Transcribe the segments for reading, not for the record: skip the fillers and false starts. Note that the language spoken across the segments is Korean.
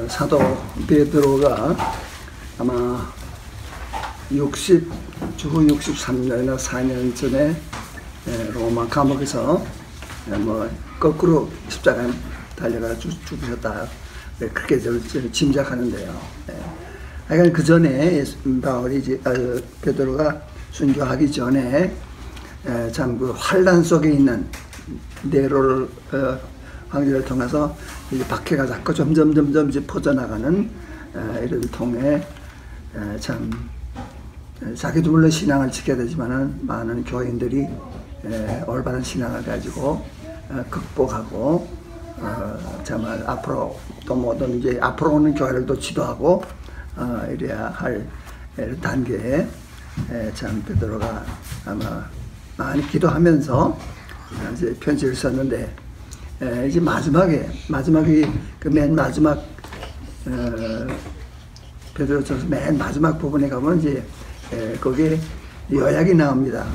사도 베드로가 아마 주후 63년이나 4년 전에 로마 감옥에서 뭐 거꾸로 십자가에 달려가 죽으셨다. 그렇게 저를 짐작하는데요. 하여간 그 전에 베드로가 순교하기 전에 참 그 환란 속에 있는 네로 황제를 통해서 이제 박해가 자꾸 점점 이제 퍼져나가는 이런 통에 참 자기도 물론 신앙을 지켜야 되지만은 많은 교인들이 올바른 신앙을 가지고 극복하고 정말 앞으로 또 뭐든 이제 앞으로 오는 교회를 또 지도하고 이래야 할 단계에 참 베드로가 아마 많이 기도하면서 이제 편지를 썼는데 이제 마지막에 그 맨 마지막 베드로전서 맨 마지막 부분에 가면 이제 거기에 요약이 나옵니다.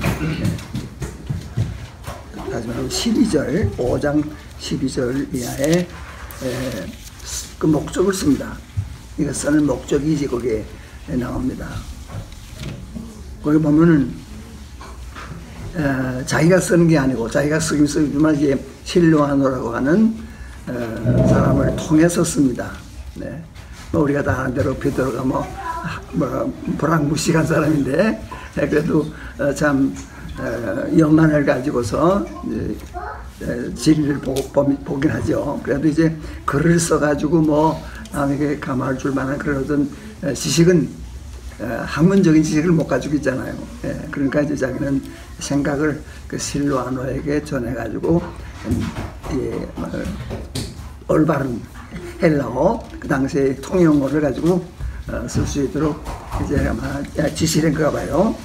마지막 12절 5장 12절 이하에 그 목적을 씁니다. 이거 쓰는 목적이 이제 거기에 나옵니다. 거기 보면은 자기가 쓰는 게 아니고 자기가 쓰긴 쓰지만 이제 실로아노라고 하는 사람을 통해서 씁니다. 네. 뭐 우리가 다 아는 대로 베드로가 뭐 불황무식한 사람인데 그래도 참 영안을 가지고서 진리를 보긴 하죠. 그래도 이제 글을 써가지고 뭐 남에게 감화를 줄 만한 그런 어떤 지식은 학문적인 지식을 못 가지고 있잖아요. 그러니까 이제 자기는 생각을 그 실로아노에게 전해가지고 올바른 헬라어 그 당시의 통용어를 가지고 쓸 수 있도록 이제 아마 지시된가 봐요.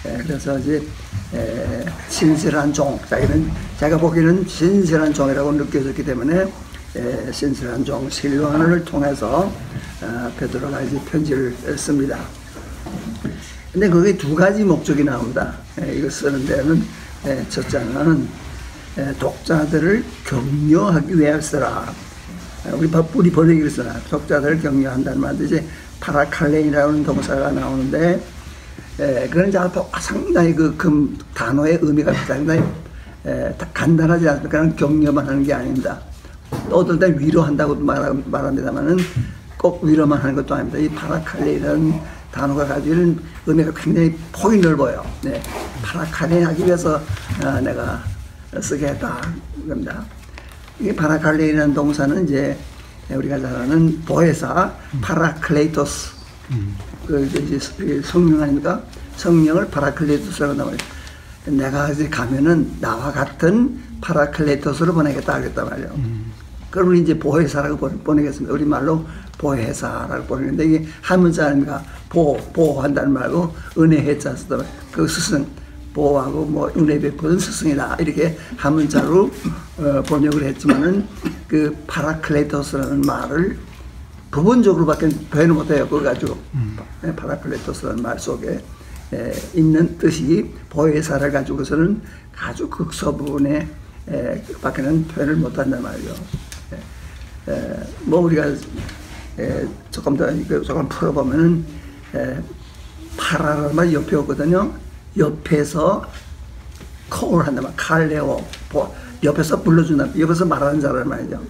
그래서 이제 신실한 종, 자기가 보기에는 신실한 종이라고 느껴졌기 때문에 신실한 종 실로아노를 통해서 베드로가 이제 편지를 씁니다. 근데 거기에 두 가지 목적이 나옵니다. 이거 쓰는 데는 첫째는 독자들을 격려하기 위하여 쓰라. 우리 번역이 쓰나 독자들을 격려한다는 말인데 이제 파라칼레이라는 동사가 나오는데 그건 이제 상당히 그 단어의 의미가 상당히 간단하지 않습니까? 그냥 격려만 하는 게 아닙니다. 어떨 때 위로한다고 말합니다만은 꼭 위로만 하는 것도 아닙니다. 이 파라칼레이라는 단어가 가지고 있는 의미가 굉장히 폭이 넓어요. 네. 파라칼레 하기 위해서 내가 쓰게 했다. 겁니다. 이 파라칼레이라는 동사는 이제 우리가 잘 아는 보혜사 파라클레이토스. 그 이제 성령 아닙니까? 성령을 파라클레이토스라고 나와요. 내가 이제 가면은 나와 같은 파라클레이토스를 보내겠다 하겠단 말이에요. 그러면 이제 보혜사라고 보내겠습니다. 우리말로 보혜사라고 보내는데 이게 한 문자 아닙니까? 보호한다는 말고 은혜해자 쓰다 그 스승 보호하고 뭐 은혜 베푸는 스승이다 이렇게 한 문자로 번역을 했지만은 그 파라클레토스라는 말을 부분적으로밖에 표현을 못해요. 그거 가지고 파라클레토스라는 말 속에 있는 뜻이 보혜사를 가지고서는 아주 극소부분에 밖에는 표현을 못한단 말이죠. 뭐 우리가 조금 더 조금 풀어보면은 파라라는 말 옆에 오거든요. 옆에서 콜을 한단 말, 칼레오, 옆에서 불러준다, 옆에서 말하는 자라는 말이죠.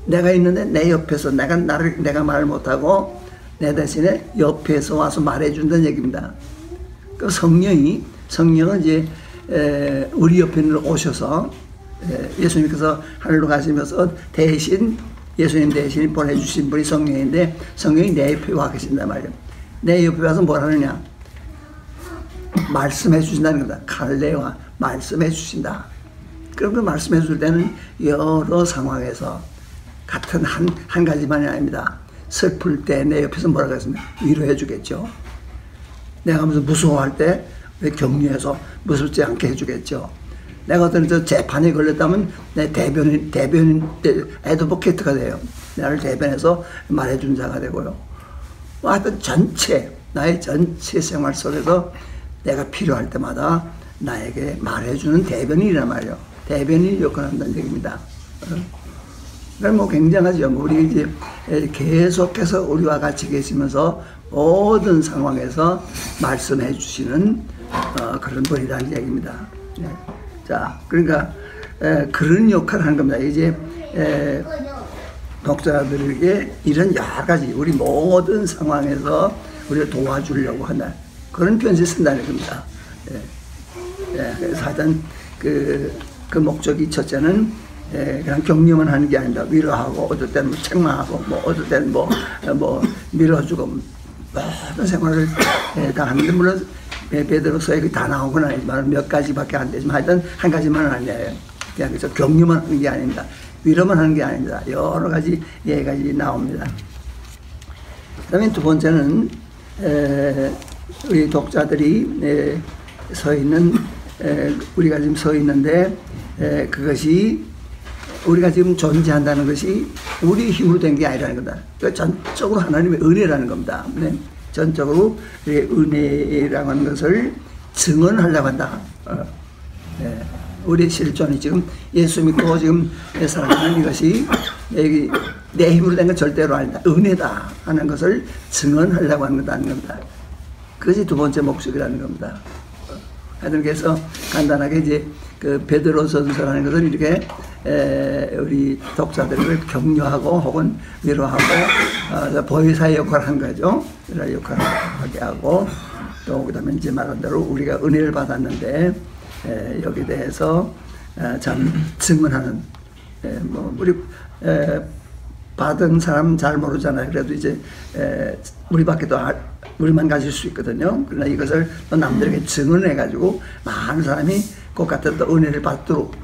내가 있는데 내 옆에서 내가 말을 못하고 내 대신에 옆에서 와서 말해준다는 얘기입니다. 그 성령은 이제 우리 옆에 오셔서 예수님께서 하늘로 가시면서 예수님 대신 보내주신 분이 성령인데 성령이 내 옆에 와 계신단 말이에요. 내 옆에 와서 뭘 하느냐? 말씀해 주신다는 겁니다. 칼레와 말씀해 주신다. 그럼 그 말씀해 줄 때는 여러 상황에서 같은 한 가지만이 아닙니다. 슬플 때 내 옆에서 뭐라고 했습니까? 위로해 주겠죠. 내가 무슨 무서워할 때 격려해서 무섭지 않게 해주겠죠. 내가 어떤 재판에 걸렸다면 내 대변인 애드보케이트가 돼요. 나를 대변해서 말해준 자가 되고요. 하여튼 나의 전체 생활 속에서 내가 필요할 때마다 나에게 말해주는 대변인이란 말이에요. 대변인 역할을 한다는 얘기입니다. 그럼 뭐 굉장하죠. 우리 이제 계속해서 우리와 같이 계시면서 모든 상황에서 말씀해 주시는 그런 분이라는 얘기입니다. 자, 그러니까 그런 역할을 하는 겁니다. 이제 독자들에게 이런 여러 가지 우리 모든 상황에서 우리를 도와주려고 한다. 그런 편지 쓴다는 겁니다. 그래서 하여튼 그 목적이 첫째는 그냥 격려만 하는 게 아니다. 위로하고, 어떨 때는 뭐 책망하고, 뭐 어떨 때는 뭐 밀어주고, 모든 생활을 다 하는데, 물론 베드로서에 다 나오건 아니지만 몇 가지밖에 안 되지만 하여튼 한 가지만은 아니에요. 그냥 그래서 격려만 하는 게 아닙니다. 위로만 하는 게 아닙니다. 여러 가지 예가지 나옵니다. 그 다음에 두 번째는 우리 독자들이 서 있는, 우리가 지금 서 있는데 그것이 우리가 지금 존재한다는 것이 우리 힘으로 된 게 아니라는 거다. 그러니까 전적으로 하나님의 은혜라는 겁니다. 네. 전적으로 은혜라고 하는 것을 증언하려고 한다. 우리 실존이 지금 예수 믿고 지금 살아가는 이것이 내 힘으로 된 건 절대로 아니다. 은혜다 하는 것을 증언하려고 하는 겁니다. 그것이 두 번째 목적이라는 겁니다. 하여튼 그래서 간단하게 이제 그 베드로전서라는 것은 이렇게 우리 독자들을 격려하고 혹은 위로하고 보혜사의 역할을 한 거죠. 이런 역할을 하게 하고 또 그다음에 이제 말한 대로 우리가 은혜를 받았는데 여기에 대해서 참 증언하는 뭐 우리 받은 사람 잘 모르잖아요. 그래도 이제 우리밖에 또 우리만 가질 수 있거든요. 그러나 이것을 또 남들에게 증언해가지고 많은 사람이 그 같은 또 은혜를 받도록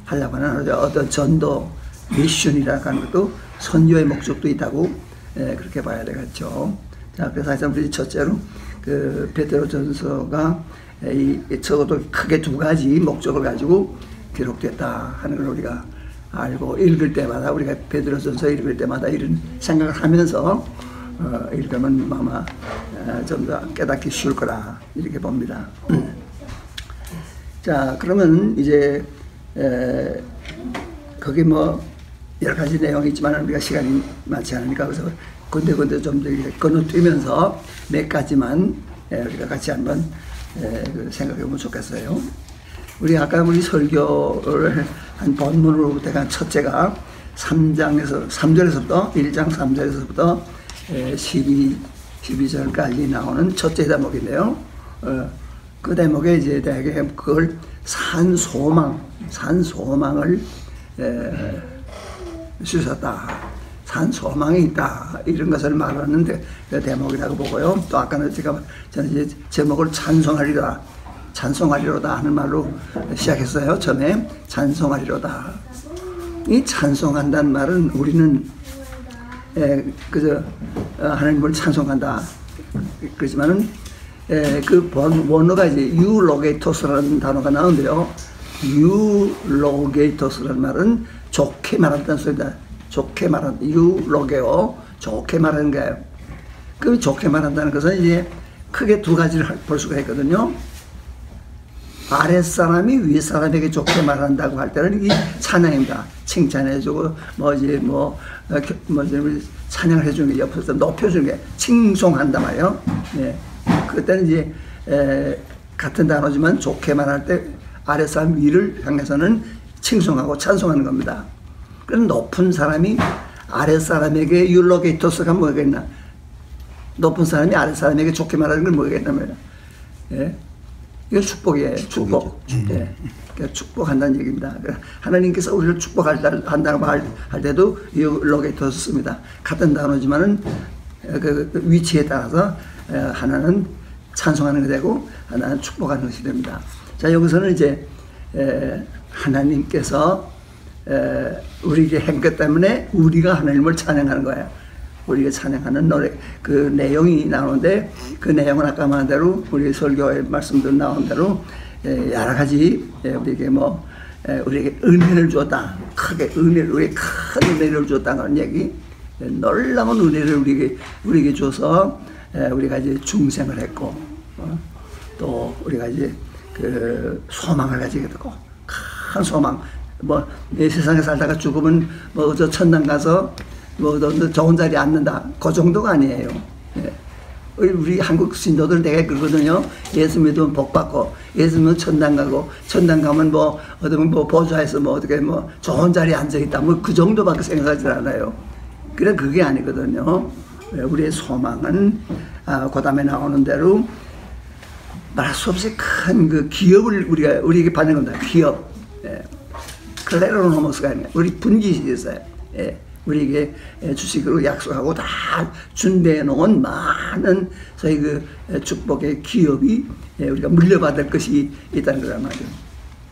하려고 하는 어떤 전도 미션이라고 하는 것도 선교의 목적도 있다고 그렇게 봐야 되겠죠. 자, 그래서 하여튼 우리 첫째로 그 베드로전서가 적어도 크게 두 가지 목적을 가지고 기록됐다 하는 걸 우리가 알고 읽을 때마다 우리가 베드로전서 읽을 때마다 이런 생각을 하면서 읽으면 아마 좀 더 깨닫기 쉬울 거라 이렇게 봅니다. 자, 그러면 이제 거기 뭐 여러 가지 내용이 있지만 우리가 시간이 많지 않으니까 그래서 군데군데 좀 더 건너뛰면서 몇 가지만 우리가 같이 한번 생각해 보면 좋겠어요. 우리 아까 우리 설교를 한 본문으로부터 한 첫째가 3절에서부터 1장 3절에서부터 12절까지 나오는 첫째 대목인데요. 그 대목에 이제 대개 그걸 산소망을 주셨다. 산소망이 있다. 이런 것을 말하는 그 대목이라고 보고요. 또 아까는 저는 이제 제목을 찬송하리로다 하는 말로 시작했어요. 처음에 찬송하리로다. 이 찬송한다는 말은 우리는 그저 하나님을 찬송한다. 그렇지만은 그 원어가 이제 유로게이토스라는 단어가 나오는데요. 유로게이토스라는 말은 좋게 말한다는 소리다. 좋게 말한다. 유로게오 좋게 말하는 거예요. 그 좋게 말한다는 것은 이제 크게 두 가지를 볼 수가 있거든요. 아랫사람이 윗사람에게 좋게 말한다고 할 때는 이 찬양입니다. 칭찬해주고 찬양을 해주는 게 옆에서 높여주는 게 칭송한단 말이에요. 네. 그때는 이제 같은 단어지만 좋게 말할 때 아랫사람 위를 향해서는 칭송하고 찬송하는 겁니다. 그럼 높은 사람이 아랫사람에게 율로게이토스가 뭐겠나? 높은 사람이 아랫사람에게 좋게 말하는 건 뭐겠냐면 이거 축복이에요. 축복. 네. 그러니까 축복한다는 얘기입니다. 하나님께서 우리를 축복한다고 할 때도 율로게이토스 씁니다. 같은 단어지만은 그 위치에 따라서 하나는 찬송하는 것이 되고 하나는 축복하는 것이 됩니다. 자, 여기서는 이제 하나님께서 우리에게 한 것 때문에 우리가 하나님을 찬양하는 거예요. 우리가 찬양하는 노래 그 내용이 나오는데 그 내용은 아까 말한 대로 우리 설교의 말씀도 나온 대로 여러 가지 우리에게 우리에게 은혜를 주었다. 크게 우리에게 큰 은혜를 주었다는 얘기. 놀라운 은혜를 우리에게 줘서 우리가 이제 중생을 했고 또 우리가 이제 그 소망을 가지게 되고 큰 소망. 이 세상에 살다가 죽으면 저 천당 가서 뭐 좋은 자리에 앉는다. 그 정도가 아니에요. 예. 우리 한국 신도들 되게 그러거든요. 예수 믿으면 복 받고, 예수 믿으면 천당 가고, 천당 가면 뭐, 어떤 뭐 보좌에서 뭐 어떻게 뭐 좋은 자리에 앉아 있다. 뭐 그 정도밖에 생각하지 않아요. 그래, 그게 아니거든요. 우리의 소망은, 그 다음에 나오는 대로 말할 수 없이 큰 그 기업을 우리에게 받는 겁니다. 기업. 예. 클레로노모스가 아니라 우리 분깃이 있어요. 예. 우리에게 주식으로 약속하고 다 준비해 놓은 많은 저희 그 축복의 기업이 우리가 물려받을 것이 있다는 거란 말이에요.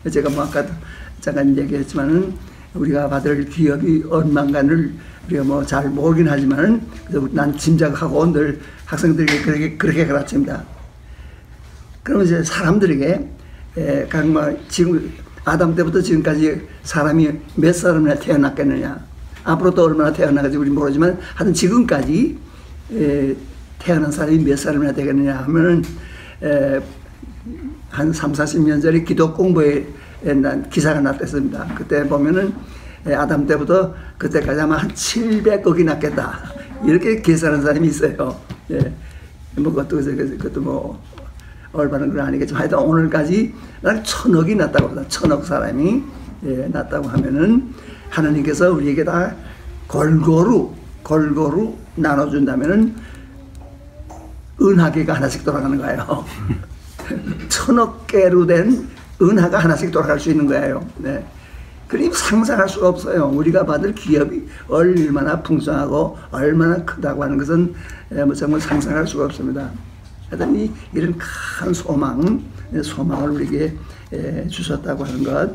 제가 뭐 아까도 잠깐 얘기했지만은 우리가 받을 기업이 얼마인가를 우리가 뭐 잘 모르긴 하지만은 난 짐작하고 늘 학생들에게 그렇게 가르칩니다. 그러면 이제 사람들에게 뭐 지금 아담 때부터 지금까지 사람이 몇 사람이나 태어났겠느냐, 앞으로 또 얼마나 태어나갈지 우리 모르지만 하여튼 지금까지 태어난 사람이 몇 사람이나 되겠느냐 하면은 한 3, 40년 전에 기독 공부에 난 기사가 났댔습니다. 그때 보면은 아담 때부터 그때까지 아마 한 700억이 났겠다, 이렇게 계산하는 사람이 있어요. 예. 뭐 그것도 뭐 올바른 건 아니겠지만 하여튼 오늘까지 난 1000억이 났다고 합니다. 1000억 사람이 났다고 하면은 하나님께서 우리에게 다 골고루 나눠준다면은 은하계가 하나씩 돌아가는 거예요. 1000억 개로 된 은하가 하나씩 돌아갈 수 있는 거예요. 네. 그러니 상상할 수가 없어요. 우리가 받을 기업이 얼마나 풍성하고 얼마나 크다고 하는 것은 뭐 정말 상상할 수가 없습니다. 하여튼 이런 큰 소망을 우리에게 주셨다고 하는 것,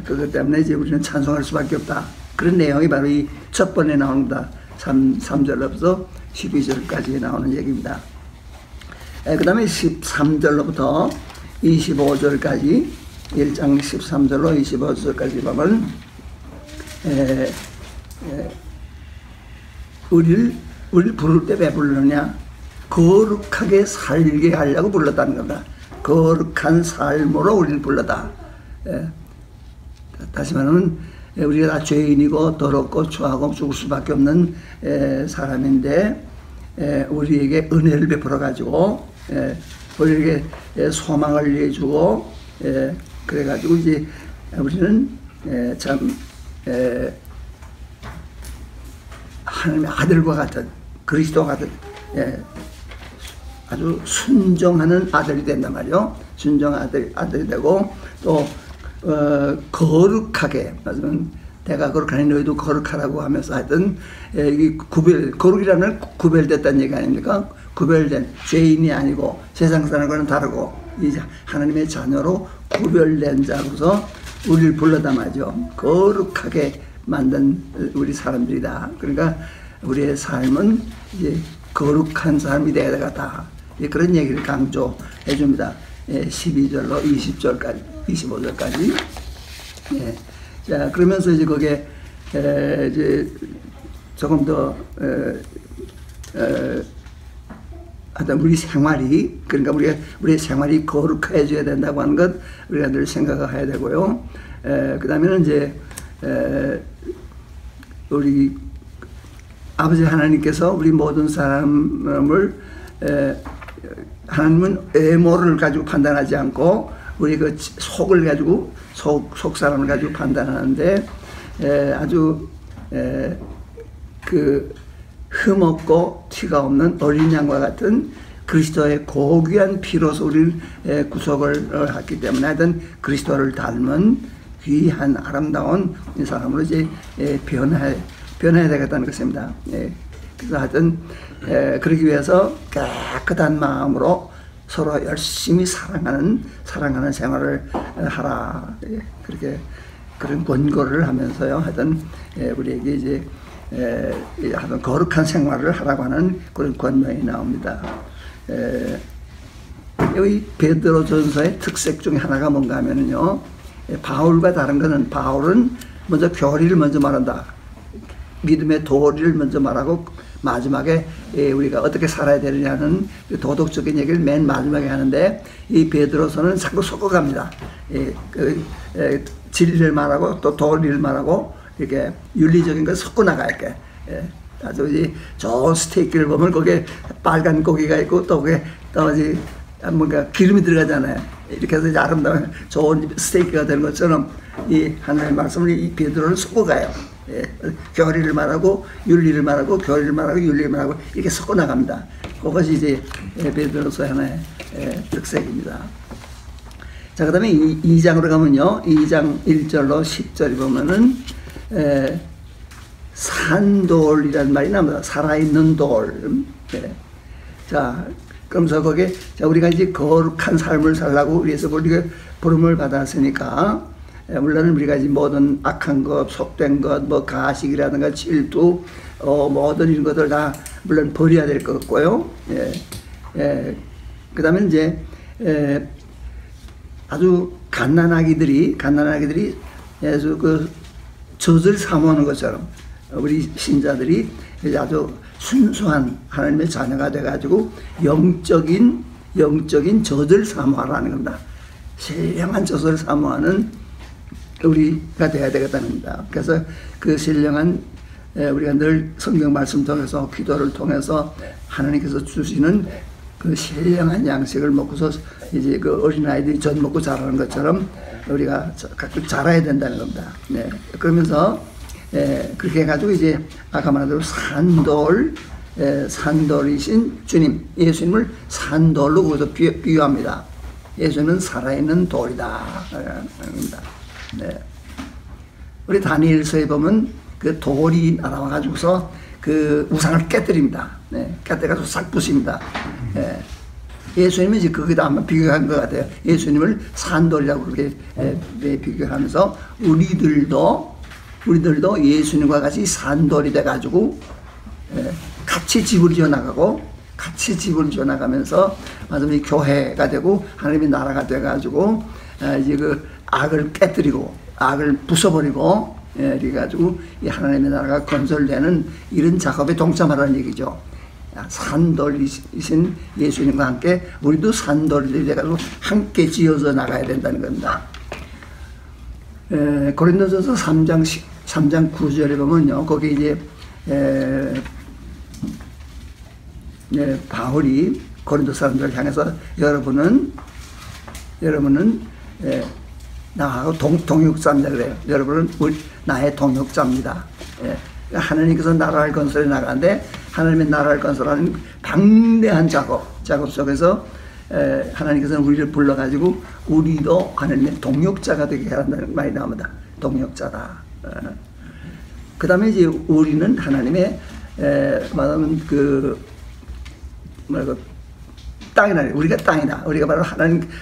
그것 때문에 이제 우리는 찬송할 수밖에 없다. 그런 내용이 바로 이 첫 번에 나옵니다. 3절로부터 12절까지 나오는 얘기입니다. 그 다음에 13절로부터 25절까지 1장 13절로 25절까지 보면 우리를 부를 때 왜 부르느냐? 거룩하게 살게 하려고 불렀다는 겁니다. 거룩한 삶으로 우리를 불렀다. 다시 말하면 우리가 다 죄인이고 더럽고 추하고 죽을 수밖에 없는 사람인데 우리에게 은혜를 베풀어 가지고 우리에게 소망을 내주고 그래가지고 이제 우리는 참 하나님의 아들과 같은, 그리스도와 같은 아주 순종하는 아들이 된단 말이요. 순종 아들이 되고 또 거룩하게, 말하자면 내가 거룩하니 너희도 거룩하라고 하면서 하여튼 거룩이라는 구별됐다는 얘기 아닙니까? 구별된, 죄인이 아니고 세상 사람과는 다르고 이제 하나님의 자녀로 구별된 자로서 우리를 불렀단 말이죠. 거룩하게 만든 우리 사람들이다. 그러니까 우리의 삶은 이제 거룩한 삶이 되어야 되겠다. 그런 얘기를 강조해 줍니다. 12절로 20절까지, 25절까지. 자, 그러면서 이제 거기에 이제 조금 더 하여튼 우리 생활이, 그러니까 우리의 생활이 거룩해져야 된다고 하는 것 우리가 늘 생각해야 되고요. 그 다음에는 이제 우리 아버지 하나님께서 우리 모든 사람을 하나님은 외모를 가지고 판단하지 않고 우리 그 속을 가지고 속 사람을 가지고 판단하는데 아주 그 흠없고 티가 없는 어린 양과 같은 그리스도의 고귀한 피로서 우리를 구속을 했기 때문에 하여튼 그리스도를 닮은 귀한 아름다운 사람으로 이제 변해야 되겠다는 것입니다. 그래서 하여튼 그러기 위해서 깨끗한 마음으로 서로 열심히 사랑하는 생활을 하라. 그렇게 그런 권고를 하면서요. 하여튼 우리에게 이제 하여튼 거룩한 생활을 하라고 하는 그런 권면이 나옵니다. 여기 베드로전서의 특색 중에 하나가 뭔가 하면은요, 바울과 다른 거는 바울은 먼저 교리를 먼저 말한다. 믿음의 도리를 먼저 말하고 마지막에 우리가 어떻게 살아야 되느냐는 도덕적인 얘기를 맨 마지막에 하는데, 이 베드로서는 자꾸 섞어갑니다. 진리를 말하고 또 도리를 말하고 이렇게 윤리적인 걸 섞어 나가야 돼. 아주 이제 좋은 스테이크를 보면 거기에 빨간 고기가 있고 또 그게 또 이제 뭔가 기름이 들어가잖아요. 이렇게 해서 이제 아름다운 좋은 스테이크가 되는 것처럼 이 하나님의 말씀을 이 베드로는 섞어가요. 예, 교리를 말하고 윤리를 말하고 교리를 말하고 윤리를 말하고 이렇게 섞어 나갑니다. 그것이 이제 베드로서의 하나의 특색입니다. 자, 그 다음에 2장으로 가면요. 2장 1절로 10절에 보면은 산돌이라는 말이 나옵니다. 살아있는 돌. 네. 자, 그러면서 거기에 우리가 이제 거룩한 삶을 살라고 위해서 우리가 부름을 받았으니까, 물론 우리가 이제 모든 악한 것, 속된 것, 뭐 가식이라든가 질투, 모든 이런 것들 다 물론 버려야 될 것 같고요. 그 다음에 이제 아주 갓난아기들이 예수 그 젖을 사모하는 것처럼 우리 신자들이 아주 순수한 하나님의 자녀가 돼가지고 영적인 젖을 사모하라는 겁니다. 신령한 젖을 사모하는 우리가 돼야 되겠다는 겁니다. 그래서 그 신령한 우리가 늘 성경 말씀 통해서 기도를 통해서 하나님께서 주시는 그 신령한 양식을 먹고서 이제 그 어린아이들이 젖 먹고 자라는 것처럼 우리가 각각 자라야 된다는 겁니다. 네. 그러면서 그렇게 해가지고 이제 아까 말한 대로 산돌이신 주님, 예수님을 산돌로 거기서 비유합니다. 예수님은 살아있는 돌이다. 겁니다. 네. 우리 다니엘서에 보면 그 돌이 날아와가지고서 그 우상을 깨뜨립니다. 네. 깨뜨려가지고 싹 부숩니다. 네. 예수님은 이제 거기다 한번 비교한 것 같아요. 예수님을 산돌이라고 그렇게 비교하면서 우리들도 예수님과 같이 산돌이 돼가지고 같이 집을 지어나가고 같이 집을 지어나가면서 마지막에 교회가 되고 하나님의 나라가 돼가지고 이제 그 악을 깨뜨리고 악을 부숴버리고 이렇게 가지고 이 하나님의 나라가 건설되는 이런 작업에 동참하라는 얘기죠. 산돌이신 예수님과 함께 우리도 산돌이 돼가지고 함께 지어서 나가야 된다는 겁니다. 고린도전서 3장 9절에 보면요, 거기 이제 바울이 고린도 사람들을 향해서 여러분은 나하고 동역자입니다 그래요. 여러분은 나의 동역자입니다. 하나님께서 나라를 건설해 나가는데 하나님의 나라를 건설하는 방대한 작업 속에서 하나님께서는 우리를 불러가지고 우리도 하나님의 동역자가 되게 한다는 말이 나옵니다. 동역자다. 그 다음에 이제 우리는 하나님의 말하면 땅이다. 우리가 땅이다. 우리가 바로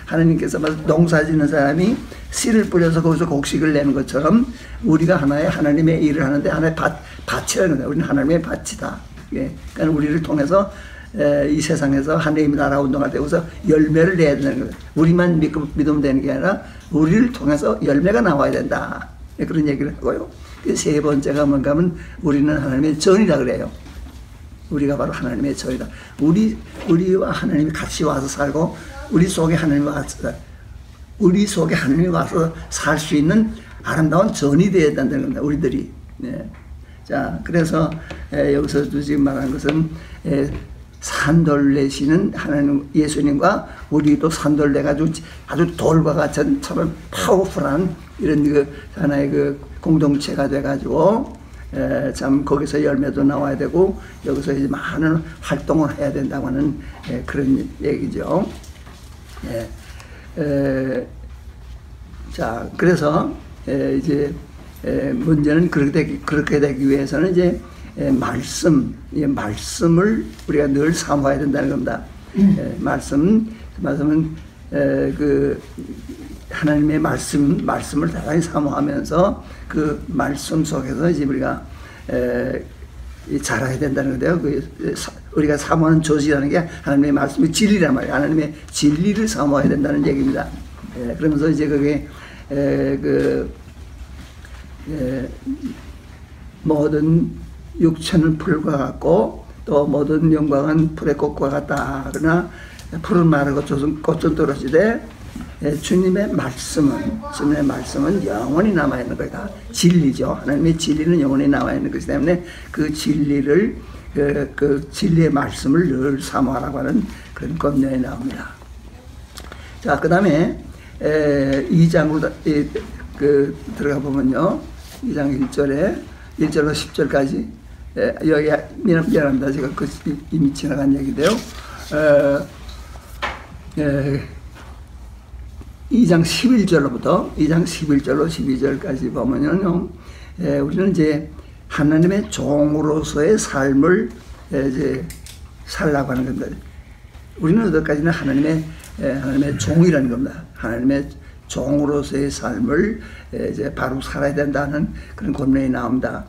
하나님께서 농사 짓는 사람이 씨를 뿌려서 거기서 곡식을 내는 것처럼 우리가 하나님의 일을 하는데 하나의 밭이라는 거다. 우리는 하나님의 밭이다. 그러니까 우리를 통해서 이 세상에서 하나님의 나라 운동할 때 여기서 열매를 내야 되는 거예요. 우리만 믿으면 되는 게 아니라 우리를 통해서 열매가 나와야 된다. 그런 얘기를 하고요. 세 번째가 뭔가 하면 우리는 하나님의 전이라 그래요. 우리가 바로 하나님의 전이다. 우리와 하나님이 같이 와서 살고 우리 속에 하나님이 와서 살 수 있는 아름다운 전이 되어야 된다는 겁니다. 우리들이. 네. 자, 그래서 여기서도 지금 말하는 것은 산돌내시는 하나님 예수님과 우리도 산돌내가지고 아주 돌과 같은처럼 파워풀한 이런 그 하나의 그 공동체가 돼가지고 참 거기서 열매도 나와야 되고 여기서 이제 많은 활동을 해야 된다고 하는 그런 얘기죠. 자, 그래서 이제 문제는 그렇게 되기 위해서는 이제 말씀을 우리가 늘 사모해야 된다는 겁니다. 말씀은 그 하나님의 말씀을 대단히 사모하면서 그 말씀 속에서 이제 우리가 자라야 된다는 건데요. 우리가 사모하는 조직이라는 게 하나님의 말씀이 진리란 말이에요. 하나님의 진리를 사모해야 된다는 얘기입니다. 그러면서 이제 그게 모든 육체는 풀과 같고 또 모든 영광은 풀의 꽃과 같다. 그러나 풀은 마르고 꽃은 떨어지되 주님의 말씀은 영원히 남아있는 거다. 진리죠. 하나님의 진리는 영원히 남아있는 것이기 때문에 그 진리를, 그 진리의 말씀을 늘 사모하라고 하는 그런 권면이 나옵니다. 자, 그 다음에 2장으로 들어가 보면요. 2장 1절로 10절까지, 여기 미안합니다. 제가 이미 지나간 얘기인데요. 2장 11절로부터 2장 11절로 12절까지 보면요, 우리는 이제 하나님의 종으로서의 삶을 이제 살라고 하는 겁니다. 우리는 어디까지나 하나님의 종이라는 겁니다. 하나님의 종으로서의 삶을 이제 바로 살아야 된다는 그런 권면이 나옵니다.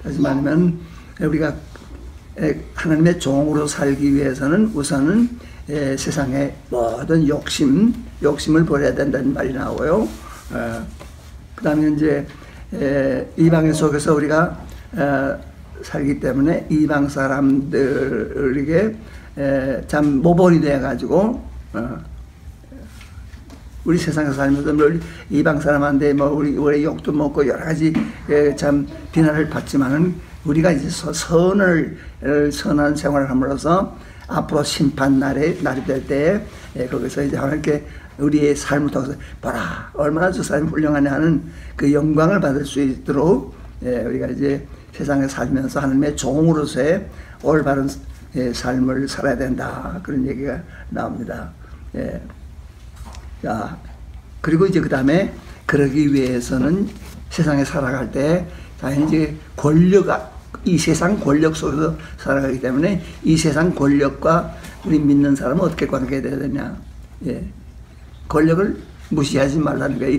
다시 말하면 우리가 하나님의 종으로 살기 위해서는 우선은 세상의 모든 욕심을 버려야 된다는 말이 나오고요. 그 다음에 이제 이방인 속에서 우리가 살기 때문에 이방 사람들에게 참 모범이 돼가지고 우리 세상에 살면서 이방 사람한테 우리 욕도 먹고 여러 가지 참 비난을 받지만은 우리가 이제 선한 생활을 함으로써 앞으로 심판 날이 될 때 거기서 이제 하나님께 우리의 삶을 통해서 봐라 얼마나 저 사람이 훌륭하냐 하는 그 영광을 받을 수 있도록 우리가 이제 세상에 살면서 하나님의 종으로서의 올바른 삶을 살아야 된다, 그런 얘기가 나옵니다. 자, 그리고 이제 그 다음에 그러기 위해서는 세상에 살아갈 때 당연히 이제 이 세상 권력 속에서 살아가기 때문에 이 세상 권력과 우리 믿는 사람은 어떻게 관계돼야 되냐. 권력을 무시하지 말라는 거예요.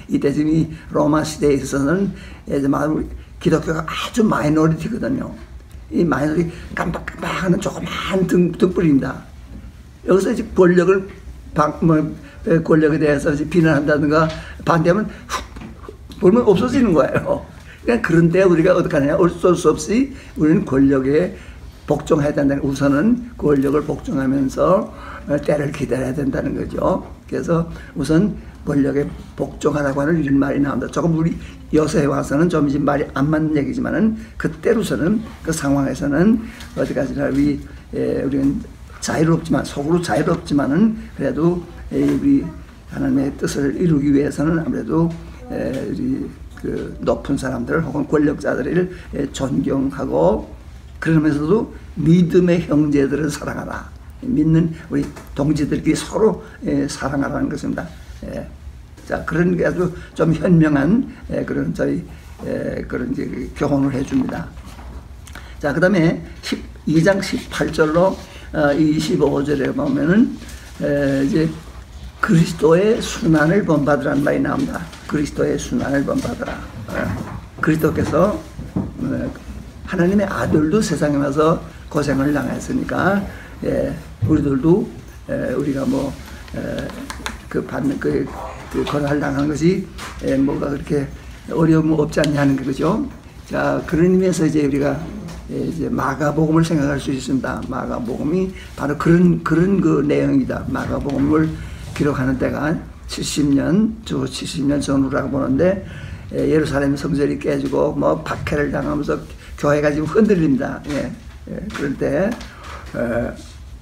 이때 지금 이 로마 시대에 있어서는 기독교가 아주 마이너리티거든요. 이 마이너리티 깜빡깜빡하는 조그마한 등불입니다. 여기서 이제 권력에 대해서 비난한다든가 반대하면 보면 없어지는 거예요. 그러니까 그런데 우리가 어떻게 하느냐, 어쩔 수 없이 우리는 권력에 복종해야 된다는, 우선은 권력을 복종하면서 때를 기다려야 된다는 거죠. 그래서 우선 권력에 복종하라고 하는 이런 말이 나옵니다. 조금 우리 여서에 와서는 좀 이제 말이 안 맞는 얘기지만은 그때로서는 그 상황에서는 어디까지나 우리는 자유롭지만, 속으로 자유롭지만은 그래도 우리 하나님의 뜻을 이루기 위해서는 아무래도 우리 그 높은 사람들 혹은 권력자들을 존경하고, 그러면서도 믿음의 형제들을 사랑하라. 믿는 우리 동지들끼리 서로 사랑하라는 것입니다. 자, 그런 게 아주 좀 현명한 그런 그런 이제 교훈을 해줍니다. 자, 그 다음에 2장 18절로 25절에 보면은 이제 그리스도의 순환을 본받으라는 말이 나옵니다. 그리스도의 순환을 본받으라. 그리스도께서 하나님의 아들도 세상에 와서 고생을 당했으니까 우리들도 우리가 받는 그 고난을 당하는 것이 뭐가 그렇게 어려움 없지 않냐 하는 거죠. 자, 그런 의미에서 이제 우리가 이제 마가복음을 생각할 수 있습니다. 마가복음이 바로 그런 그 내용이다. 마가복음을 기록하는 때가 70년 전후라고 보는데, 예루살렘 성전이 깨지고 박해를 당하면서 교회가 지금 흔들립니다. 그럴 때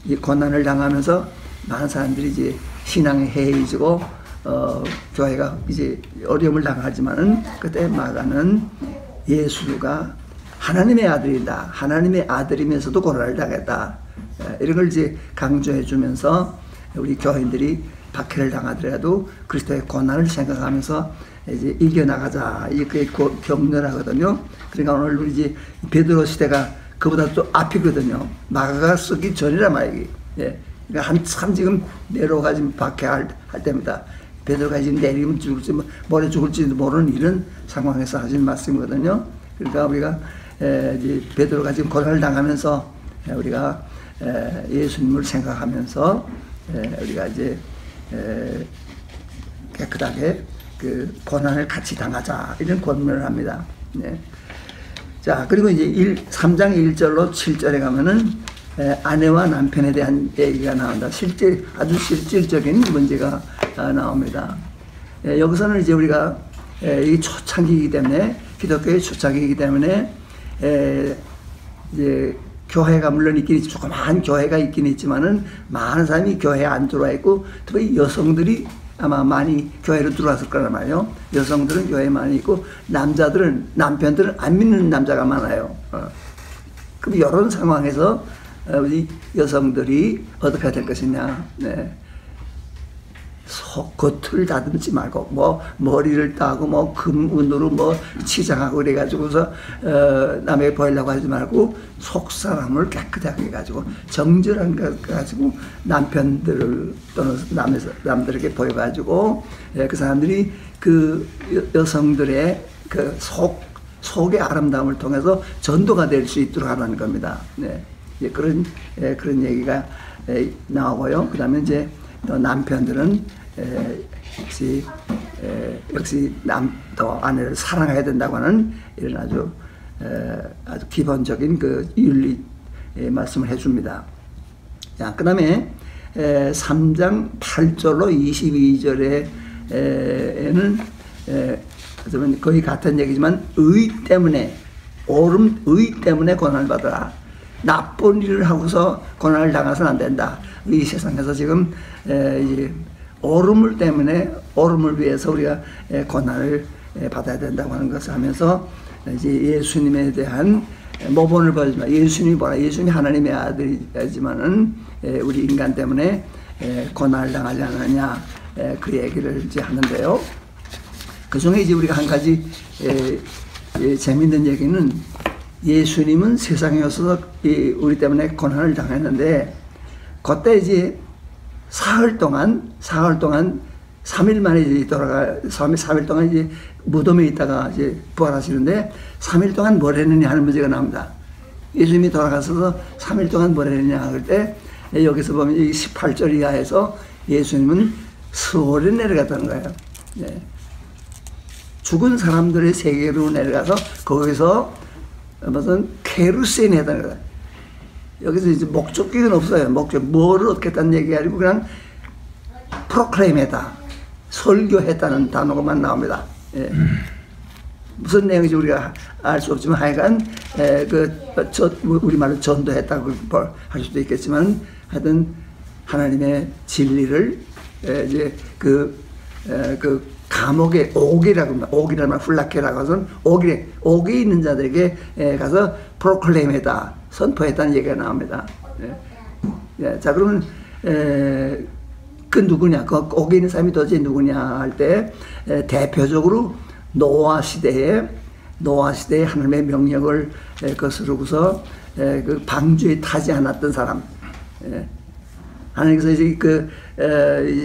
이 고난을 당하면서 많은 사람들이 이제 신앙이 해이지고 교회가 이제 어려움을 당하지만은, 그때 마가는 예수가 하나님의 아들이다, 하나님의 아들이면서도 고난을 당했다, 이런 걸 이제 강조해 주면서 우리 교인들이 박해를 당하더라도 그리스도의 고난을 생각하면서 이제 이겨나가자, 이게 격려하거든요. 그러니까 오늘 우리 이제 베드로 시대가 그보다 또 앞이거든요. 마가가 쓰기 전이란 말이에요. 그러니까 한참 지금 내려가 지금 박해할 때입니다. 베드로가 지금 내리면 죽을지 모레 죽을지도 모르는 이런 상황에서 하신 말씀이거든요. 그러니까 우리가 이제 베드로가 지금 고난을 당하면서 우리가 예수님을 생각하면서 우리가 이제 깨끗하게 그 고난을 같이 당하자, 이런 권면을 합니다. 자, 그리고 이제 3장 1절로 7절에 가면은 아내와 남편에 대한 얘기가 나온다. 아주 실질적인 문제가 나옵니다. 여기서는 이제 우리가 이 초창기이기 때문에, 기독교의 초창기이기 때문에 이제 교회가 물론 있긴 있지, 조그마한 교회가 있긴 있지만은 많은 사람이 교회에 안 들어와 있고, 특히 여성들이 아마 많이 교회로 들어왔을 거란 말이에요. 여성들은 교회에 많이 있고, 남편들은 안 믿는 남자가 많아요. 그럼 이런 상황에서 우리 여성들이 어떻게 해야 될 것이냐. 네. 겉을 다듬지 말고, 뭐 머리를 따고 뭐 금운으로 뭐 치장하고 그래가지고서 남에게 보이려고 하지 말고, 속 사람을 깨끗하게 해가지고 정결한 것 가지고 남편들을 또는 남들에게 보여가지고, 그 사람들이 그 여성들의 그 속의 아름다움을 통해서 전도가 될 수 있도록 하라는 겁니다. 네. 그런 얘기가 나오고요. 그 다음에 이제 또 남편들은 역시 또 아내를 사랑해야 된다고 하는 이런 아주 기본적인 그 윤리 말씀을 해줍니다. 자, 그 다음에 3장 8절로 22절에는 거의 같은 얘기지만, 의 때문에 고난을 받으라. 나쁜 일을 하고서 고난을 당해서는 안 된다. 이 세상에서 지금 옳음을 위해서 우리가 고난을 받아야 된다고 하는 것을 하면서, 이제 예수님에 대한 모본을 보여주지만, 예수님이 하나님의 아들이지만은 우리 인간 때문에 고난을 당하지 않느냐, 그 얘기를 이제 하는데요. 그 중에 이제 우리가 한 가지 재밌는 얘기는, 예수님은 세상에 오셔서 우리 때문에 고난을 당했는데, 그때 이제 사흘 동안 3일 만에 이제 3일 동안 이제 무덤에 있다가 이제 부활하시는데, 3일 동안 뭘 했느냐 하는 문제가 나옵니다. 예수님이 돌아가셔서 3일 동안 뭘 했느냐 할 때, 여기서 보면 18절 이하에서 예수님은 스월에 내려갔다는 거예요. 네. 죽은 사람들의 세계로 내려가서 거기서 무슨 케루세인 했다는 거다. 여기서 이제 목적격은 없어요. 뭐를 얻겠다는 얘기가 아니고 그냥 프로클레임 했다, 설교했다는 단어만 나옵니다. 예. 무슨 내용인지 우리가 알 수 없지만, 하여간 우리말로 전도했다고 할 수도 있겠지만, 하여튼 하나님의 진리를 이제 그 감옥에 옥이라고 합니다. 옥이라는 말, 훌라케라고 해서 옥에 있는 자들에게 가서 프로클레임했다, 선포했다는 얘기가 나옵니다. 예. 자, 그러면 그 누구냐, 그 옥에 있는 사람이 도대체 누구냐 할 때, 대표적으로 노아 시대에 하나님의 명령을 거스르고서 그 방주에 타지 않았던 사람, 하나님께서 이제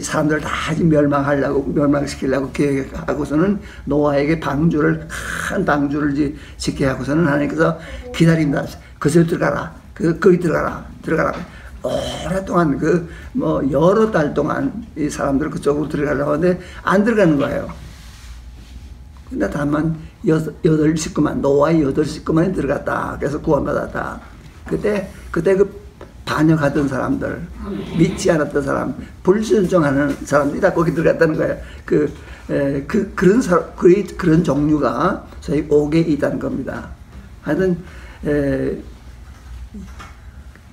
사람들을 다 멸망시키려고 계획하고서는 노아에게 큰 방주를 이제 짓게 하고서는 하나님께서 기다립니다. 그새 들어가라. 거기 들어가라. 오랫동안 여러 달 동안 이 사람들 그쪽으로 들어가려고 하는데 안 들어가는 거예요. 근데 다만 8식구만, 노아의 8식구만이 들어갔다. 그래서 구원받았다. 그때 그 반역하던 사람들, 믿지 않았던 사람, 불순종하는 사람들이 다 거기 들어갔다는 거예요. 그런 종류가 저희 옥에 있다는 겁니다. 하여튼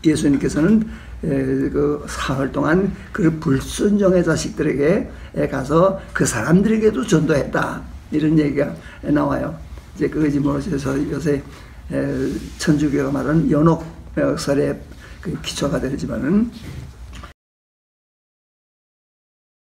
예수님께서는 그 사흘 동안 그 불순종의 자식들에게 가서 그 사람들에게도 전도했다, 이런 얘기가 나와요. 이제 그것이 그래서 요새 천주교가 말하는 연옥설의 그 기초가 되지만은,